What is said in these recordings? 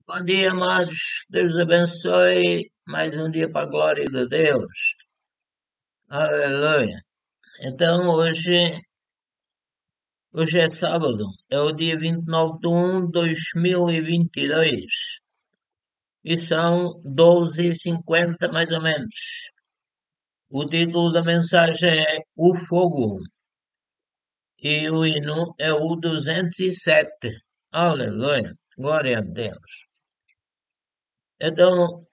Bom dia, amados. Deus abençoe. Mais um dia para a glória de Deus. Aleluia. Então, hoje é sábado. É o dia 29 de 1 de 2022. E são 12h50 mais ou menos. O título da mensagem é O Fogo. E o hino é o 207. Aleluia. Glória a Deus. Então,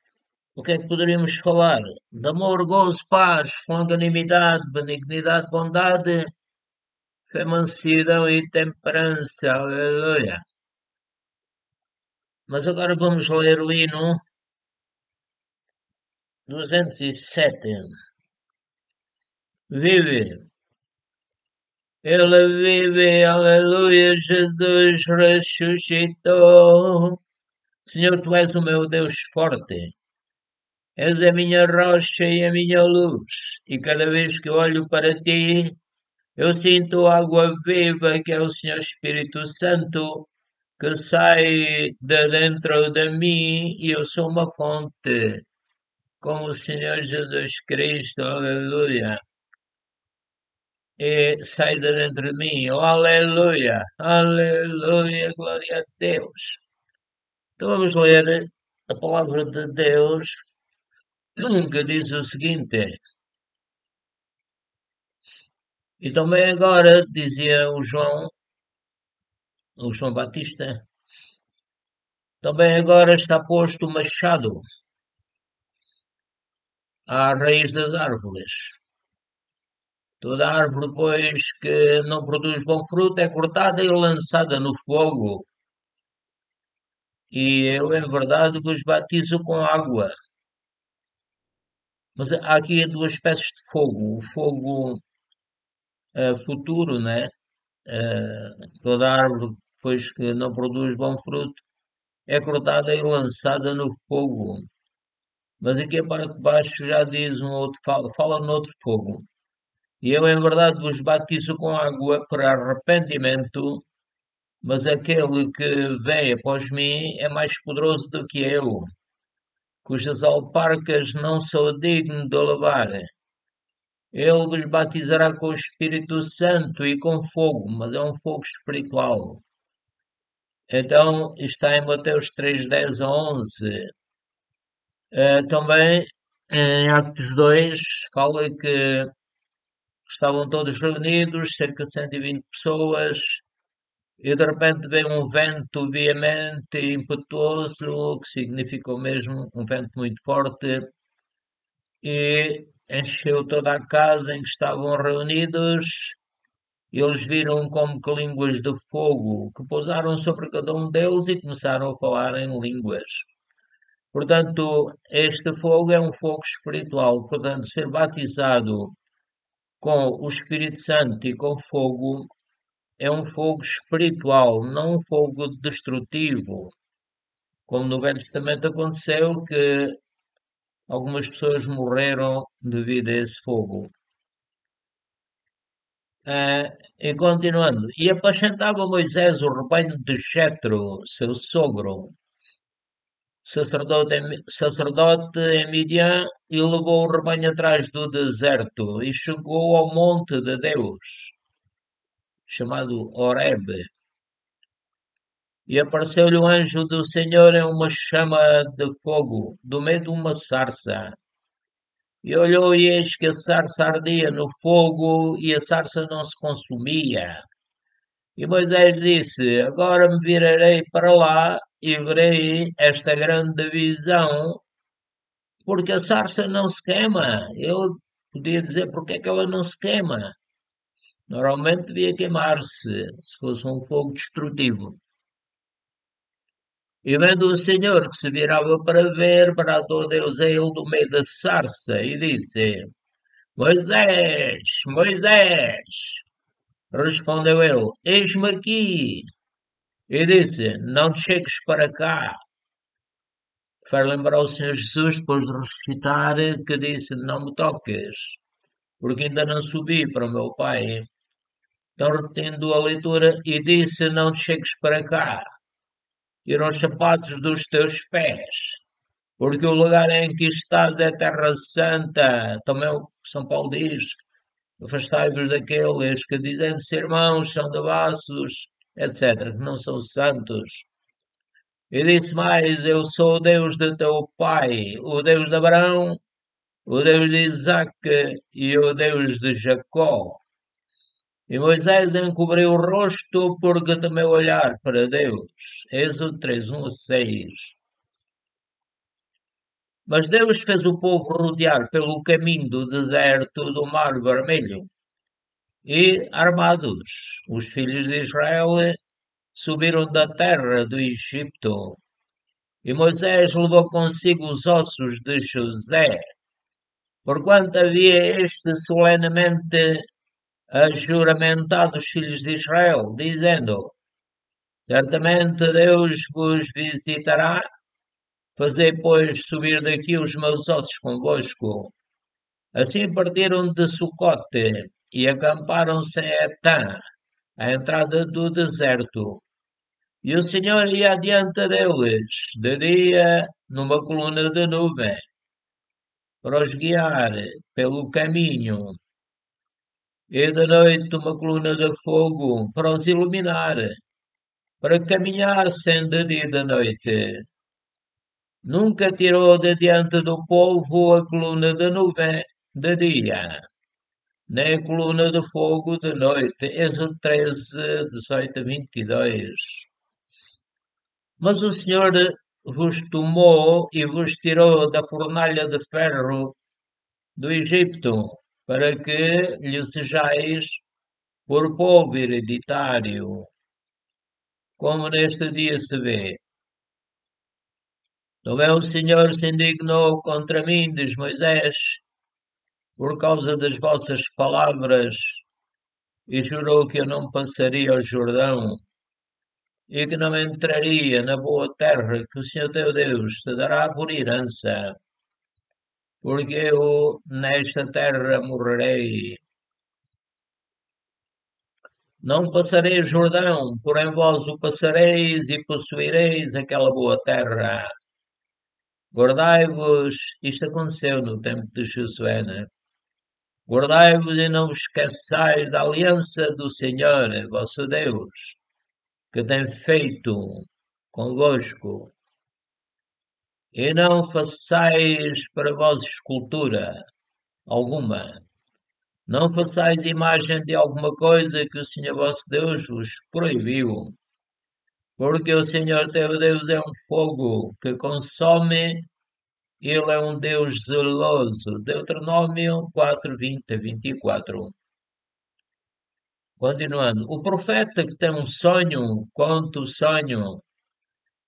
o que é que poderíamos falar? De amor, gozo, paz, longanimidade, benignidade, bondade, fé, mansidão e temperança. Aleluia. Mas agora vamos ler o hino 207. Vive. Ele vive, aleluia, Jesus ressuscitou. Senhor, tu és o meu Deus forte. És a minha rocha e a minha luz. E cada vez que olho para ti, eu sinto água viva que é o Senhor Espírito Santo que sai de dentro de mim e eu sou uma fonte, como o Senhor Jesus Cristo, aleluia. E sai de dentro de mim, oh, aleluia, aleluia, glória a Deus. Então vamos ler a palavra de Deus que diz o seguinte. E também agora, dizia o João Batista, também agora está posto o machado à raiz das árvores. Toda árvore, pois, que não produz bom fruto é cortada e lançada no fogo. E eu, em verdade, vos batizo com água. Mas há aqui duas espécies de fogo. O fogo futuro, né? Eh, Toda árvore, pois, que não produz bom fruto é cortada e lançada no fogo. Mas aqui a parte de baixo já diz um outro, fala noutro fogo. E eu, em verdade, vos batizo com água para arrependimento, mas aquele que vem após mim é mais poderoso do que eu, cujas alparcas não sou digno de levar. Ele vos batizará com o Espírito Santo e com fogo, mas é um fogo espiritual. Então, está em Mateus 3, 10 a 11. Também, em Atos 2, fala que estavam todos reunidos, cerca de 120 pessoas, e de repente veio um vento veemente e impetuoso, que significou mesmo um vento muito forte, e encheu toda a casa em que estavam reunidos. E eles viram como que línguas de fogo que pousaram sobre cada um deles e começaram a falar em línguas. Portanto, este fogo é um fogo espiritual. Portanto, ser batizado com o Espírito Santo e com fogo é um fogo espiritual, não um fogo destrutivo, como no Velho Testamento aconteceu, que algumas pessoas morreram devido a esse fogo. E continuando, e apacentava Moisés o rebanho de Jetro, seu sogro, sacerdote em Midian, e levou o rebanho atrás do deserto, e chegou ao monte de Deus, chamado Horeb. E apareceu-lhe o anjo do Senhor em uma chama de fogo, do meio de uma sarça. E olhou e eis que a sarça ardia no fogo e a sarça não se consumia. E Moisés disse: Agora me virarei para lá e verei esta grande visão, porque a sarça não se queima. Eu podia dizer porque é que ela não se queima. Normalmente devia queimar-se, se fosse um fogo destrutivo. E vendo o Senhor que se virava para ver, bradou Deus a ele do meio da sarça e disse: Moisés, Moisés. Respondeu ele: Eis-me aqui. E disse: Não te chegues para cá. Faz lembrar o Senhor Jesus, depois de ressuscitar, que disse: Não me toques, porque ainda não subi para o meu Pai. Então, repetindo a leitura, e disse: Não te chegues para cá. e nos sapatos dos teus pés, porque o lugar em que estás é terra santa. Também o São Paulo diz: afastai-vos daqueles que dizem ser irmãos, são devassos, etc., que não são santos. E disse mais: eu sou o Deus de teu pai, o Deus de Abraão, o Deus de Isaque e o Deus de Jacó. E Moisés encobriu o rosto porque temeu olhar para Deus. Êxodo 3, 1 a 6. Mas Deus fez o povo rodear pelo caminho do deserto do Mar Vermelho. E, armados, os filhos de Israel subiram da terra do Egito. E Moisés levou consigo os ossos de José, porquanto havia este solenemente ajuramentado os filhos de Israel, dizendo: certamente Deus vos visitará, fazei, pois, subir daqui os meus ossos convosco. Assim partiram de Sucote e acamparam-se em Etã, à entrada do deserto. E o Senhor ia adiante deles, de dia, numa coluna de nuvem, para os guiar pelo caminho, e de noite uma coluna de fogo para os iluminar, para que caminhassem de dia e de noite. Nunca tirou de diante do povo a coluna de nuvem de dia, nem a coluna de fogo de noite. Êxodo 13, 18 a 22. Mas o Senhor vos tomou e vos tirou da fornalha de ferro do Egito, para que lhe sejais por povo hereditário, como neste dia se vê. Também o Senhor se indignou contra mim, diz Moisés, por causa das vossas palavras, e jurou que eu não passaria o Jordão, e que não entraria na boa terra que o Senhor teu Deus te dará por herança, porque eu nesta terra morrerei. Não passarei o Jordão, porém vós o passareis e possuireis aquela boa terra. Guardai-vos, isto aconteceu no tempo de Josué, né? Guardai-vos e não vos esqueçais da aliança do Senhor, vosso Deus, que tem feito convosco. E não façais para vós escultura alguma. Não façais imagem de alguma coisa que o Senhor vosso Deus vos proibiu. Porque o Senhor teu Deus é um fogo que consome, ele é um Deus zeloso. Deuteronômio 4, 20 a 24. Continuando, o profeta que tem um sonho, conta o sonho,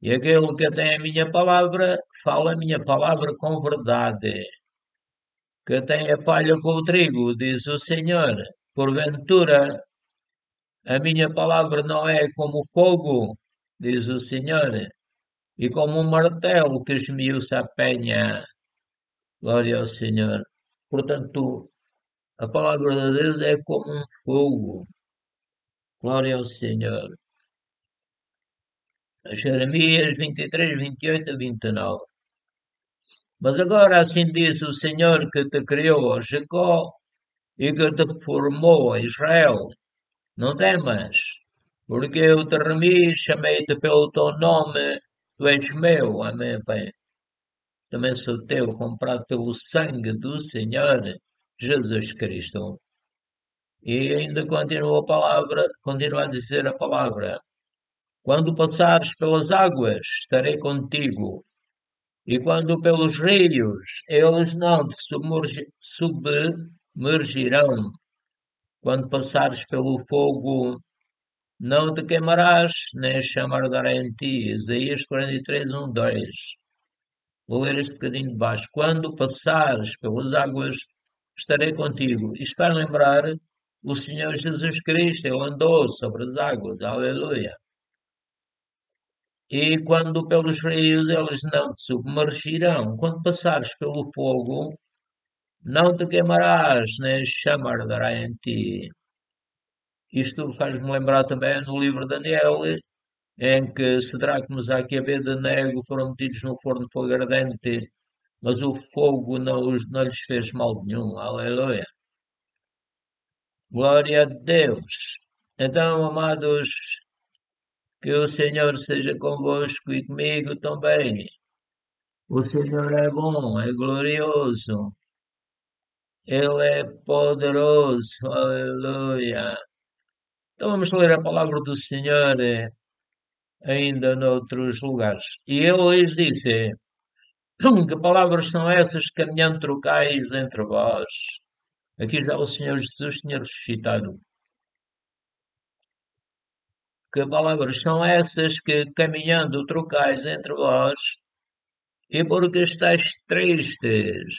e aquele que tem a minha palavra, fala a minha palavra com verdade. Que tem a palha com o trigo, diz o Senhor. Porventura, a minha palavra não é como fogo, diz o Senhor, e como um martelo que esmiuça a penha. Glória ao Senhor. Portanto, a palavra de Deus é como um fogo. Glória ao Senhor. Jeremias 23, 28 a 29. Mas agora assim diz o Senhor que te criou, ó Jacó, e que te formou, ó Israel. Não temas, porque eu te remi, chamei-te pelo teu nome, tu és meu. Amém, Pai. Também sou teu, comprado pelo sangue do Senhor Jesus Cristo. E ainda continua a palavra, continua a dizer a palavra. Quando passares pelas águas, estarei contigo. E quando pelos rios, eles não te submergirão. Quando passares pelo fogo, não te queimarás, nem chama arderá em ti. Isaías 43, 1, 2. Vou ler este bocadinho de baixo. Quando passares pelas águas, estarei contigo. Isto vai lembrar o Senhor Jesus Cristo. Ele andou sobre as águas. Aleluia. E quando pelos rios, eles não te submergirão. Quando passares pelo fogo, não te queimarás, nem chama arderá em ti. Isto faz-me lembrar também no livro de Daniel, em que Sadraque, Mesaque e Abednego foram metidos no forno de fogo ardente, mas o fogo não lhes fez mal nenhum. Aleluia. Glória a Deus. Então, amados, que o Senhor seja convosco e comigo também. O Senhor é bom, é glorioso, Ele é poderoso, aleluia. Então vamos ler a palavra do Senhor ainda noutros lugares. E ele lhes disse: Que palavras são essas caminhando trocais entre vós? Aqui já o Senhor Jesus tinha ressuscitado. Que palavras são essas que caminhando trocais entre vós? E porque estáis tristes?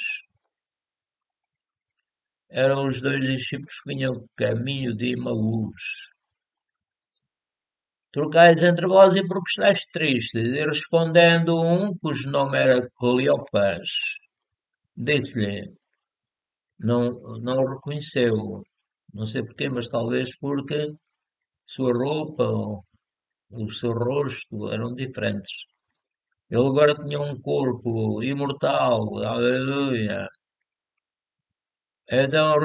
Eram os dois discípulos que vinham caminho de Emaús. Trocais entre vós e porque estáis tristes. E respondendo um, cujo nome era Cleopas, disse-lhe, não o reconheceu. Não sei porquê, mas talvez porque sua roupa ou o seu rosto eram diferentes. Ele agora tinha um corpo imortal, aleluia. Então,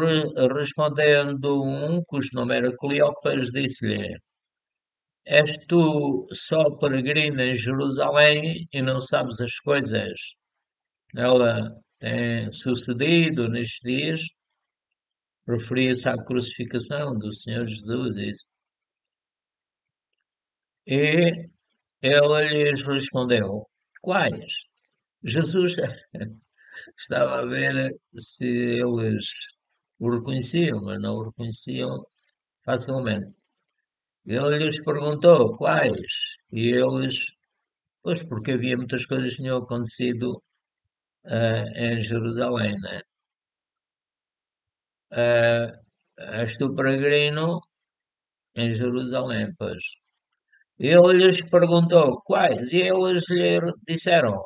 respondendo um, cujo nome era Cleopas, disse-lhe: És tu só peregrina em Jerusalém e não sabes as coisas? Ela tem sucedido nestes dias, referia-se à crucificação do Senhor Jesus. E ela lhes respondeu: Quais? Jesus estava a ver se eles o reconheciam, mas não o reconheciam facilmente. Ele lhes perguntou quais, e eles, pois porque havia muitas coisas que tinham acontecido em Jerusalém, né? Ah, És tu peregrino em Jerusalém, pois. Ele lhes perguntou quais, e eles lhe disseram,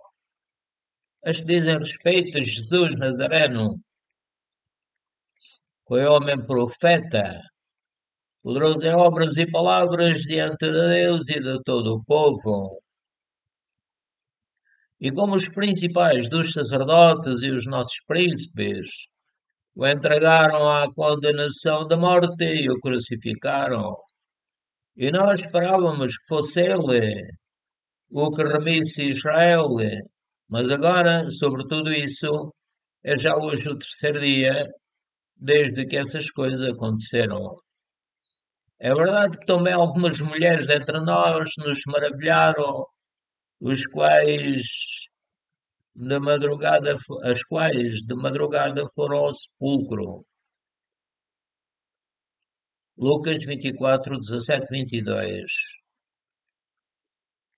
as que dizem respeito a Jesus Nazareno, foi homem profeta, poderoso em obras e palavras diante de Deus e de todo o povo. E como os principais dos sacerdotes e os nossos príncipes o entregaram à condenação da morte e o crucificaram. E nós esperávamos que fosse ele o que remisse Israel. Mas agora, sobre tudo isso, é já hoje o terceiro dia desde que essas coisas aconteceram. É verdade que também algumas mulheres dentre nós nos maravilharam, os quais as quais de madrugada foram ao sepulcro. Lucas 24, 17, 22.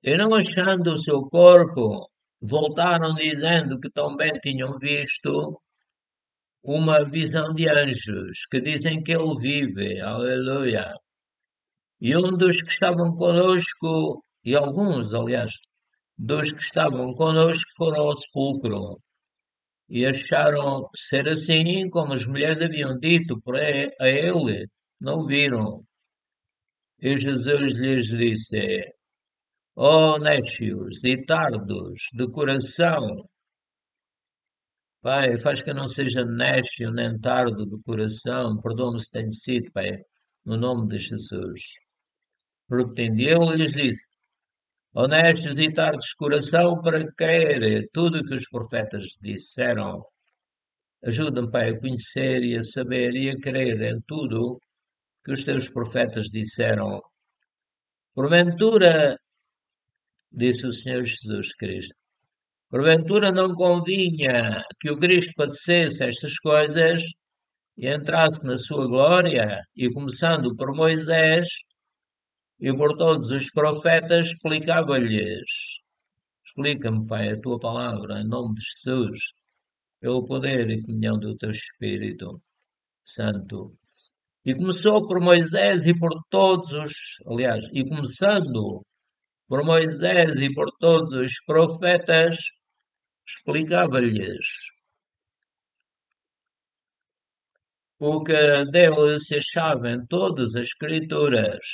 E não achando o seu corpo, voltaram dizendo que também tinham visto uma visão de anjos, que dizem que ele vive. Aleluia. E um dos que estavam conosco, e alguns, aliás, dos que estavam conosco foram ao sepulcro e acharam ser assim como as mulheres haviam dito a ele, não viram. E Jesus lhes disse: Ó nécios e tardos de coração, Pai, faz que eu não seja nécio nem tardo de coração, perdoa-me se tenho sido, Pai, no nome de Jesus. Repetindo, ele lhes disse: Honestos e tardos de coração para crer tudo o que os profetas disseram. Ajuda-me, Pai, a conhecer e a saber e a crer em tudo que os teus profetas disseram. Porventura, disse o Senhor Jesus Cristo, porventura não convinha que o Cristo padecesse estas coisas e entrasse na sua glória, e começando por Moisés e por todos os profetas, explicava-lhes. Explica-me, Pai, a tua palavra, em nome de Jesus, pelo poder e comunhão do teu Espírito Santo. E começou por Moisés e por todos os, aliás, e começando por Moisés e por todos os profetas, explicava-lhes o que dele se achava em todas as Escrituras.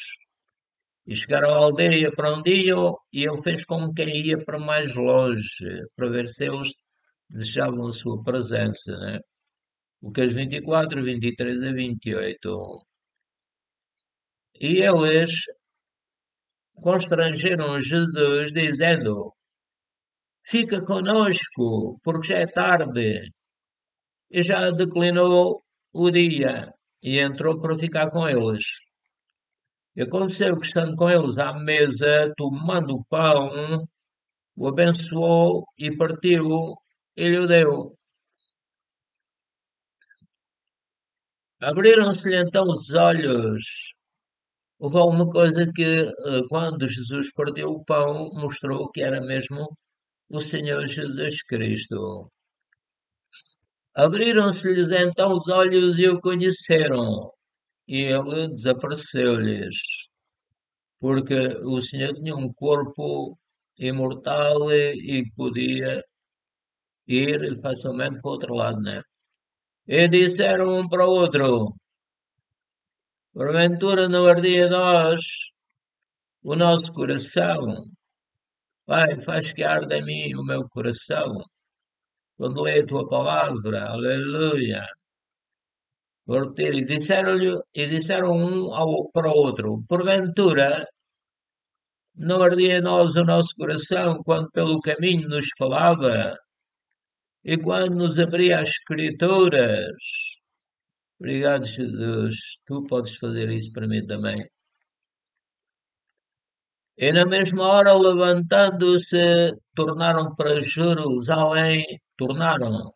E chegaram à aldeia para onde iam, e ele fez como quem ia para mais longe, para ver se eles desejavam a sua presença, né? Lucas 24, 23 a 28. E eles constrangeram Jesus, dizendo: Fica conosco, porque já é tarde. E já declinou o dia, e entrou para ficar com eles. E aconteceu que, estando com eles à mesa, tomando o pão, o abençoou e partiu e lhe deu. Abriram-se-lhe então os olhos. Houve alguma coisa que, quando Jesus partiu o pão, mostrou que era mesmo o Senhor Jesus Cristo. Abriram-se-lhes então os olhos e o conheceram, e ele desapareceu-lhes, porque o Senhor tinha um corpo imortal e que podia ir facilmente para o outro lado, né? E disseram um para o outro: Porventura não ardia nós o nosso coração? Pai, faz que arda em mim o meu coração quando leio a tua palavra. Aleluia. Vou repetir. E disseram para o outro: Porventura não ardia em nós o nosso coração quando pelo caminho nos falava e quando nos abria as Escrituras? Obrigado, Jesus. Tu podes fazer isso para mim também. E na mesma hora, levantando-se, tornaram para Jerusalém, tornaram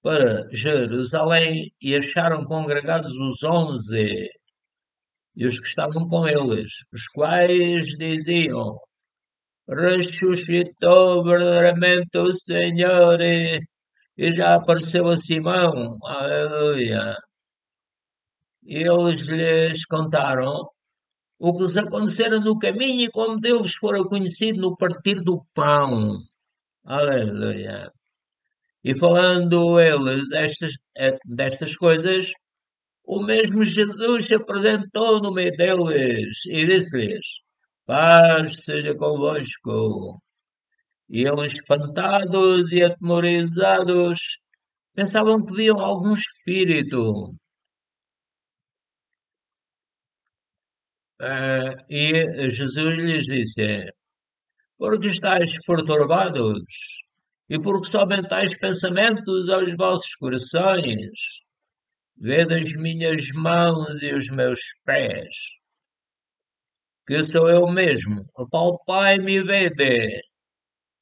para Jerusalém e acharam congregados os 11 e os que estavam com eles, os quais diziam: Ressuscitou verdadeiramente o Senhor e já apareceu a Simão. Aleluia. E eles lhes contaram o que lhes acontecera no caminho e como Deus fora conhecido no partir do pão. Aleluia. E falando eles destas coisas, o mesmo Jesus se apresentou no meio deles e disse-lhes: Paz seja convosco. E eles, espantados e atemorizados, pensavam que viam algum espírito. E Jesus lhes disse: Porque estáis perturbados? E porque somente tais pensamentos aos vossos corações? Vede as minhas mãos e os meus pés, que sou eu mesmo. Apalpai-me e vede,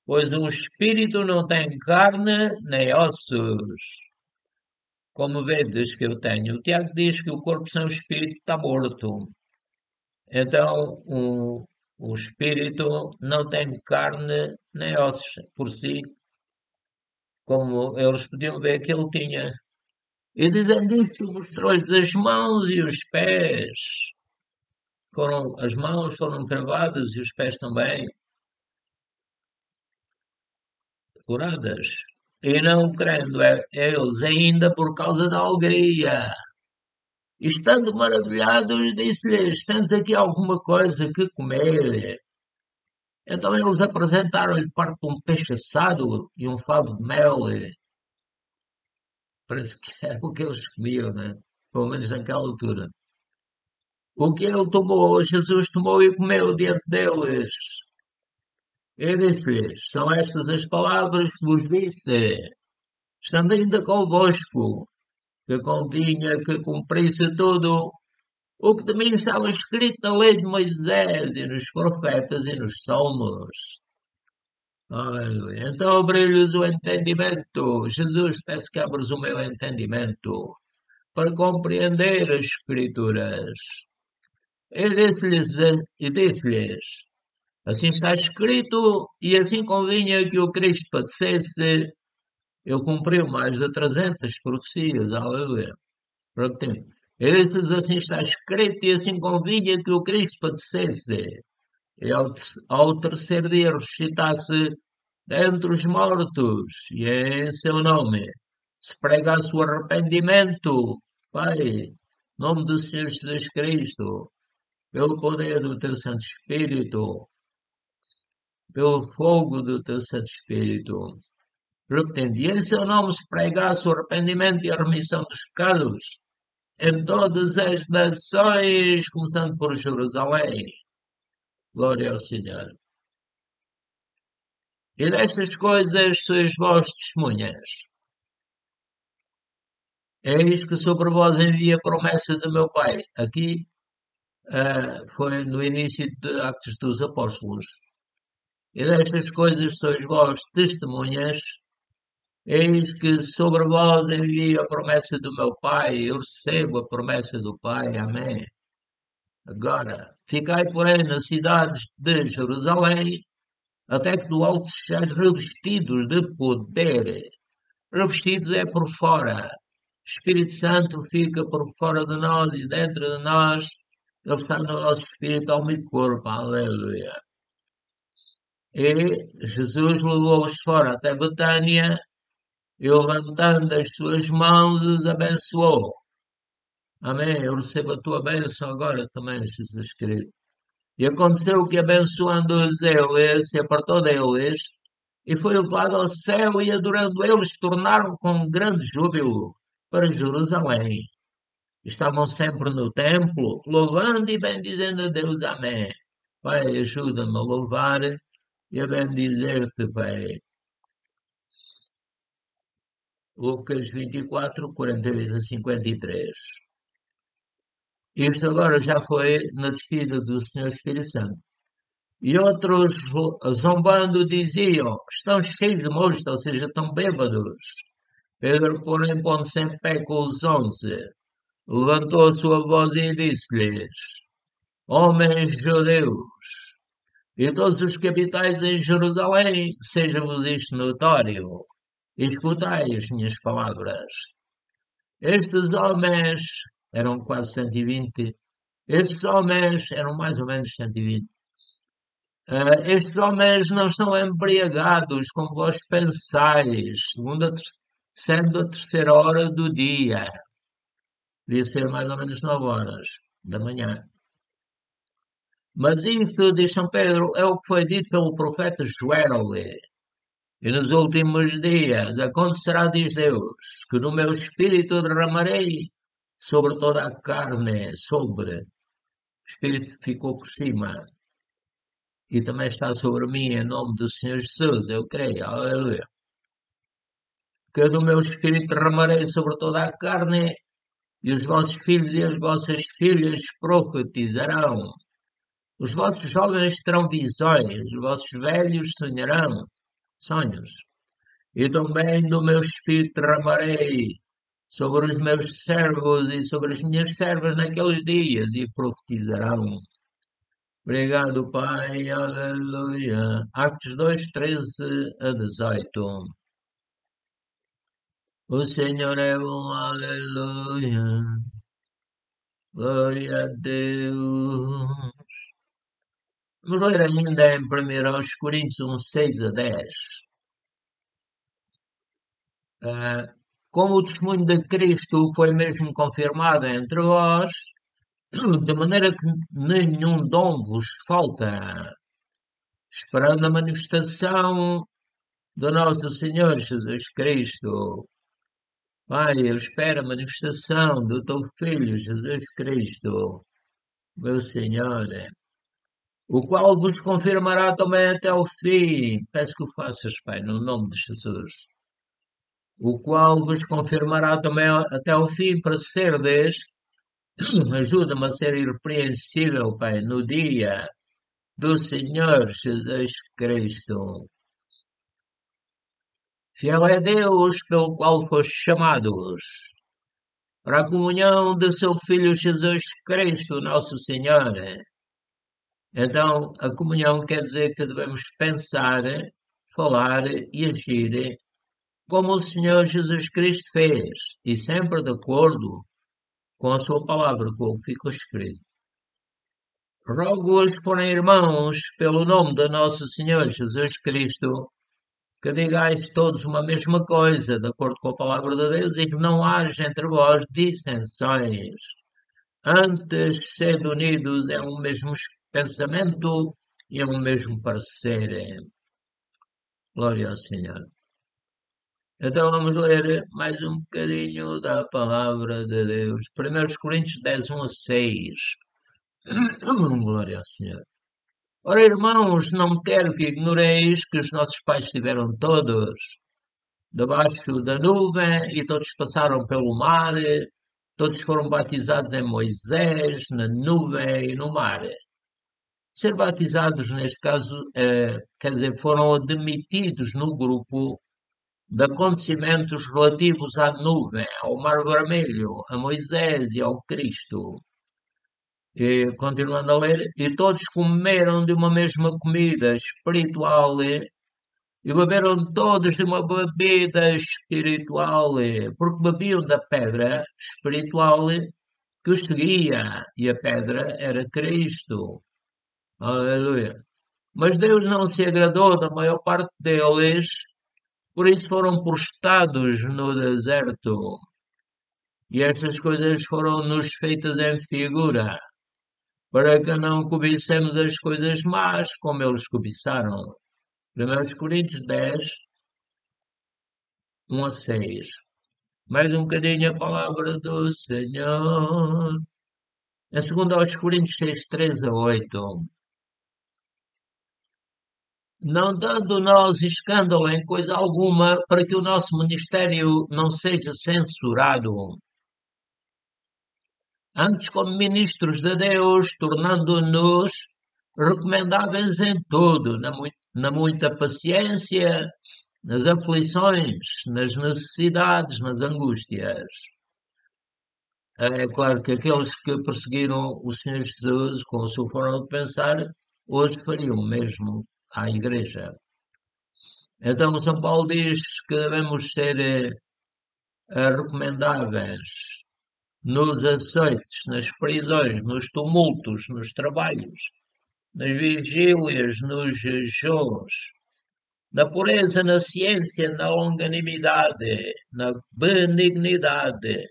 pois um espírito não tem carne nem ossos, como vedes que eu tenho. O Tiago diz que o corpo sem o espírito está morto. Então, o espírito não tem carne nem ossos por si, como eles podiam ver que ele tinha. E dizendo isto, mostrou-lhes as mãos e os pés. As mãos foram cravadas e os pés também furadas. E não crendo eles ainda por causa da alegria. E estando maravilhados, disse-lhes: Tens aqui alguma coisa que comer? Então eles apresentaram-lhe parte de um peixe assado e um favo de mel. Parece que era o que eles comiam, né? Pelo menos naquela altura. O que ele tomou, Jesus tomou e comeu diante deles. E disse-lhes: São estas as palavras que vos disse, estando ainda convosco, que convinha que cumprisse tudo o que de mim estava escrito na lei de Moisés e nos profetas e nos salmos. Aleluia. Então abriu-lhes o entendimento. Jesus, peço que abras o meu entendimento para compreender as Escrituras. E disse-lhes, assim está escrito, e assim convinha que o Cristo padecesse. Ele cumpriu mais de 300 profecias. Aleluia. Repetindo. Ele disse, assim está escrito, e assim convinha que o Cristo padecesse. E ao terceiro dia ressuscitasse dentre os mortos, e em seu nome se pregasse o arrependimento, Pai, em nome do Senhor Jesus Cristo, pelo poder do teu Santo Espírito, pelo fogo do teu Santo Espírito. Repetindo, e em seu nome se pregasse o arrependimento e a remissão dos pecados em todas as nações, começando por Jerusalém. Glória ao Senhor. E destas coisas sois vós testemunhas. Eis que sobre vós envia a promessa do meu Pai. Aqui foi no início de Atos dos Apóstolos. E destas coisas sois vós testemunhas. Eis que sobre vós envio a promessa do meu Pai. Eu recebo a promessa do Pai. Amém. Agora, ficai, porém, nas cidades de Jerusalém, até que do alto sejais revestidos de poder. Revestidos é por fora. O Espírito Santo fica por fora de nós e dentro de nós. Ele está no nosso espírito, alma e corpo. Aleluia. E Jesus levou-os fora até Betânia e, levantando as suas mãos, os abençoou. Amém. Eu recebo a tua bênção agora também, Jesus querido. E aconteceu que, abençoando-os ele, se apartou deles e foi levado ao céu, e adorando eles, tornaram com grande júbilo para Jerusalém. Estavam sempre no templo, louvando e bendizendo a Deus. Amém. Pai, ajuda-me a louvar e a bendizer-te, Pai. Lucas 24, 48 a 53. Isto agora já foi na descida do Senhor Espírito Santo. E outros, zombando, diziam: estão cheios de mosto, ou seja, estão bêbados. Pedro, porém, pondo-se em pé com os 11, levantou a sua voz e disse-lhes: homens judeus, e todos os capitais em Jerusalém, seja-vos isto notório. Escutai as minhas palavras. Estes homens eram quase 120. Estes homens eram mais ou menos 120. Estes homens não estão embriagados como vós pensais, sendo a terceira hora do dia. Devia ser mais ou menos 9 horas da manhã. Mas isto, diz São Pedro, é o que foi dito pelo profeta Joel. E nos últimos dias acontecerá, diz Deus, que no meu espírito derramarei sobre toda a carne, sobre. O espírito ficou por cima. E também está sobre mim, em nome do Senhor Jesus, eu creio, aleluia. Que no meu espírito derramarei sobre toda a carne, e os vossos filhos e as vossas filhas profetizarão. Os vossos jovens terão visões, os vossos velhos sonharão sonhos. E também do meu espírito derramarei sobre os meus servos e sobre as minhas servas naqueles dias, e profetizarão. Obrigado, Pai, aleluia. Atos 2, 13 a 18. O Senhor é bom, aleluia. Glória a Deus. Vamos ler ainda em 1 Coríntios 1, 6 a 10. Como o testemunho de Cristo foi mesmo confirmado entre vós, de maneira que nenhum dom vos falta, esperando a manifestação do nosso Senhor Jesus Cristo. Pai, eu espero a manifestação do teu Filho Jesus Cristo, meu Senhor, o qual vos confirmará também até o fim. Peço que o faças, Pai, no nome de Jesus. O qual vos confirmará também até o fim para serdes. Ajuda-me a ser irrepreensível, Pai, no dia do Senhor Jesus Cristo. Fiel é Deus, pelo qual fostes chamados para a comunhão de seu Filho Jesus Cristo, nosso Senhor. Então, a comunhão quer dizer que devemos pensar, falar e agir como o Senhor Jesus Cristo fez, e sempre de acordo com a sua palavra, com o que ficou escrito. Rogo-vos, porém, irmãos, pelo nome de nosso Senhor Jesus Cristo, que digais todos uma mesma coisa, de acordo com a palavra de Deus, e que não haja entre vós dissensões. Antes de ser unidos é um mesmo pensamento e é um mesmo parecer. Glória ao Senhor. Então vamos ler mais um bocadinho da palavra de Deus. 1 Coríntios 10, 1 a 6. Glória ao Senhor. Ora, irmãos, não quero que ignoreis que os nossos pais estiveram todos debaixo da nuvem e todos passaram pelo mar, todos foram batizados em Moisés, na nuvem e no mar. Ser batizados, neste caso, quer dizer, foram admitidos no grupo de acontecimentos relativos à nuvem, ao Mar Vermelho, a Moisés e ao Cristo. E, continuando a ler, e todos comeram de uma mesma comida espiritual e beberam todos de uma bebida espiritual, porque bebiam da pedra espiritual que os seguia, e a pedra era Cristo. Aleluia. Mas Deus não se agradou da maior parte deles, por isso foram postados no deserto. E estas coisas foram-nos feitas em figura, para que não cobicemos as coisas más como eles cobiçaram. 1 Coríntios 10, 1 a 6. Mais um bocadinho a palavra do Senhor. A 2 Coríntios 6, 3 a 8. Não dando nós escândalo em coisa alguma, para que o nosso ministério não seja censurado. Antes, como ministros de Deus, tornando-nos recomendáveis em tudo, na muita paciência, nas aflições, nas necessidades, nas angústias. É claro que aqueles que perseguiram o Senhor Jesus com a sua forma de pensar, hoje fariam o mesmo à Igreja. Então, São Paulo diz que devemos ser recomendáveis nos açoites, nas prisões, nos tumultos, nos trabalhos, nas vigílias, nos jejuns, na pureza, na ciência, na longanimidade, na benignidade,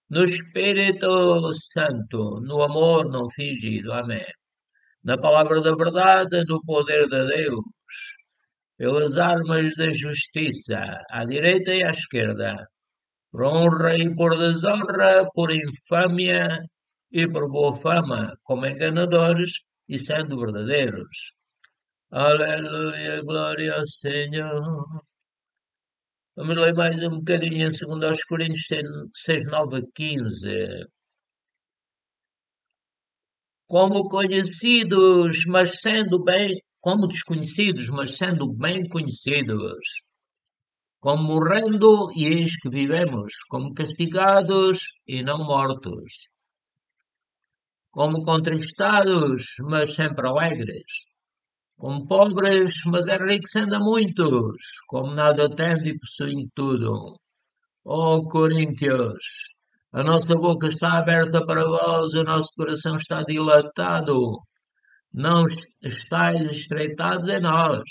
no Espírito Santo, no amor não fingido. Amém. Na palavra da verdade, no poder de Deus, pelas armas da justiça, à direita e à esquerda, por honra e por desonra, por infâmia e por boa fama, como enganadores e sendo verdadeiros. Aleluia, glória ao Senhor. Vamos ler mais um bocadinho em 2 Coríntios 6, 9 a 15. Como conhecidos, mas sendo bem, como desconhecidos, mas sendo bem conhecidos, como morrendo e eis que vivemos, como castigados e não mortos, como contristados, mas sempre alegres, como pobres, mas enriquecendo a muitos, como nada tendo e possuindo tudo. Oh, Coríntios, a nossa boca está aberta para vós, o nosso coração está dilatado. Não estáis estreitados em nós,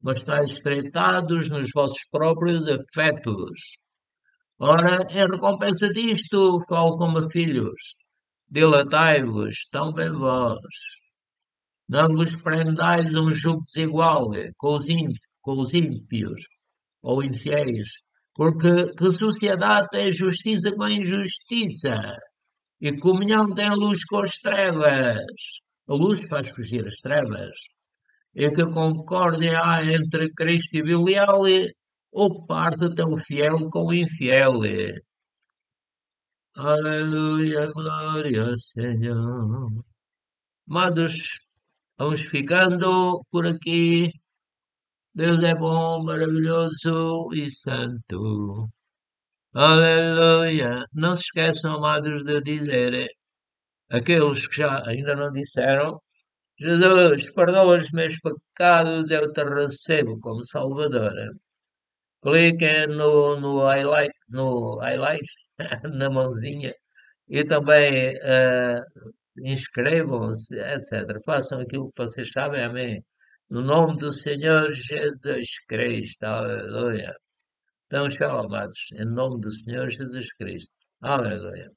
mas estáis estreitados nos vossos próprios afetos. Ora, em recompensa disto, falo como filhos. Dilatai-vos também vós. Não vos prendais a um jugo desigual com os ímpios ou infiéis, porque que sociedade tem justiça com a injustiça? E comunhão tem a luz com as trevas. A luz faz fugir as trevas. E que concórdia há entre Cristo e Belial, ou parte tão fiel com o infiel. Aleluia, glória ao Senhor. Amados, vamos ficando por aqui. Deus é bom, maravilhoso e santo. Aleluia. Não se esqueçam, amados, de dizer, aqueles que já ainda não disseram, Jesus, perdoa os meus pecados, eu te recebo como Salvador. Cliquem no highlight, na mãozinha, e também inscrevam-se, etc. Façam aquilo que vocês sabem, amém. No nome do Senhor Jesus Cristo, aleluia. Então, tchau, amados, em nome do Senhor Jesus Cristo, aleluia.